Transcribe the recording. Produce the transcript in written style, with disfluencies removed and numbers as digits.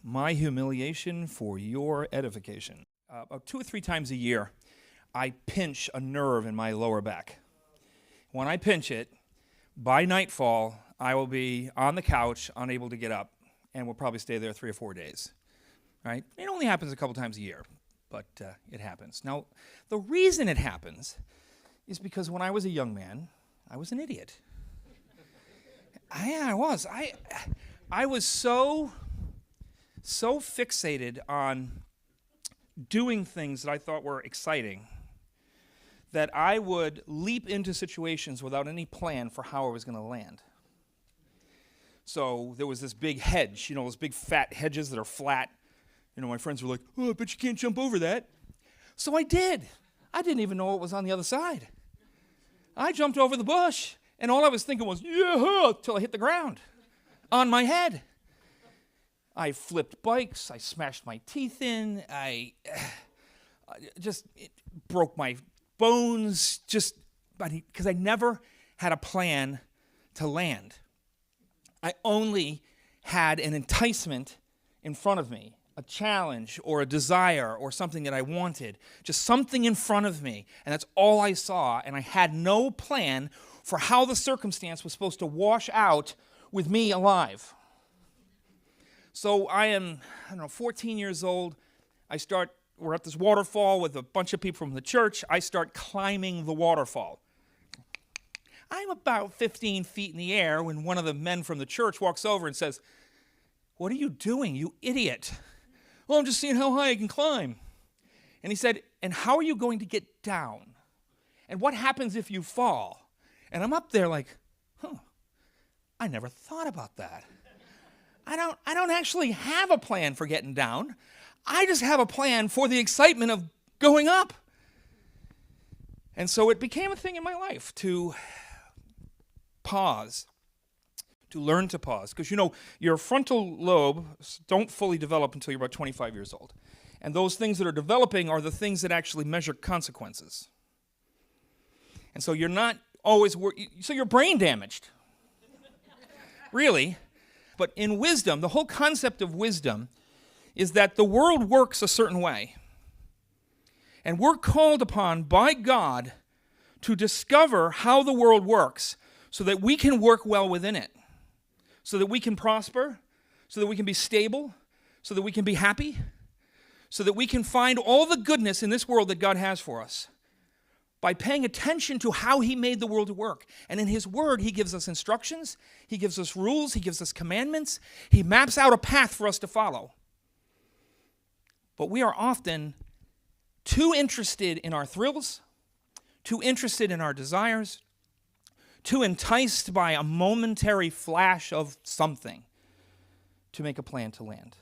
My humiliation for your edification. About 2 or 3 times a year, I pinch a nerve in my lower back. When I pinch it, by nightfall, I will be on the couch, unable to get up, and will probably stay there 3 or 4 days. Right? It only happens a couple times a year, but it happens. Now, the reason it happens is because when I was a young man, I was an idiot. I was. I was so fixated on doing things that I thought were exciting that I would leap into situations without any plan for how I was going to land. So there was this big hedge, those big fat hedges that are flat. My friends were like, "Oh, I bet you can't jump over that." So I did. I didn't even know what was on the other side. I jumped over the bush, and all I was thinking was, "Yeah," till I hit the ground on my head. I flipped bikes. I smashed my teeth in. I just broke my bones because I never had a plan to land. I only had an enticement in front of me, a challenge or a desire or something that I wanted, just something in front of me, and that's all I saw, and I had no plan for how the circumstance was supposed to wash out with me alive. So I am, 14 years old. We're at this waterfall with a bunch of people from the church. I start climbing the waterfall. I'm about 15 feet in the air when one of the men from the church walks over and says, "What are you doing, you idiot?" "Well, I'm just seeing how high I can climb." And he said, "And how are you going to get down? And what happens if you fall?" And I'm up there like, I never thought about that. I don't actually have a plan for getting down. I just have a plan for the excitement of going up. And so it became a thing in my life to pause, to learn to pause. Because your frontal lobes don't fully develop until you're about 25 years old. And those things that are developing are the things that actually measure consequences. And so you're not always, so you're brain damaged. Really. But in wisdom, the whole concept of wisdom is that the world works a certain way. And we're called upon by God to discover how the world works so that we can work well within it, so that we can prosper, so that we can be stable, so that we can be happy, so that we can find all the goodness in this world that God has for us by paying attention to how he made the world to work. And in his word, he gives us instructions, he gives us rules, he gives us commandments, he maps out a path for us to follow. But we are often too interested in our thrills, too interested in our desires, too enticed by a momentary flash of something to make a plan to land.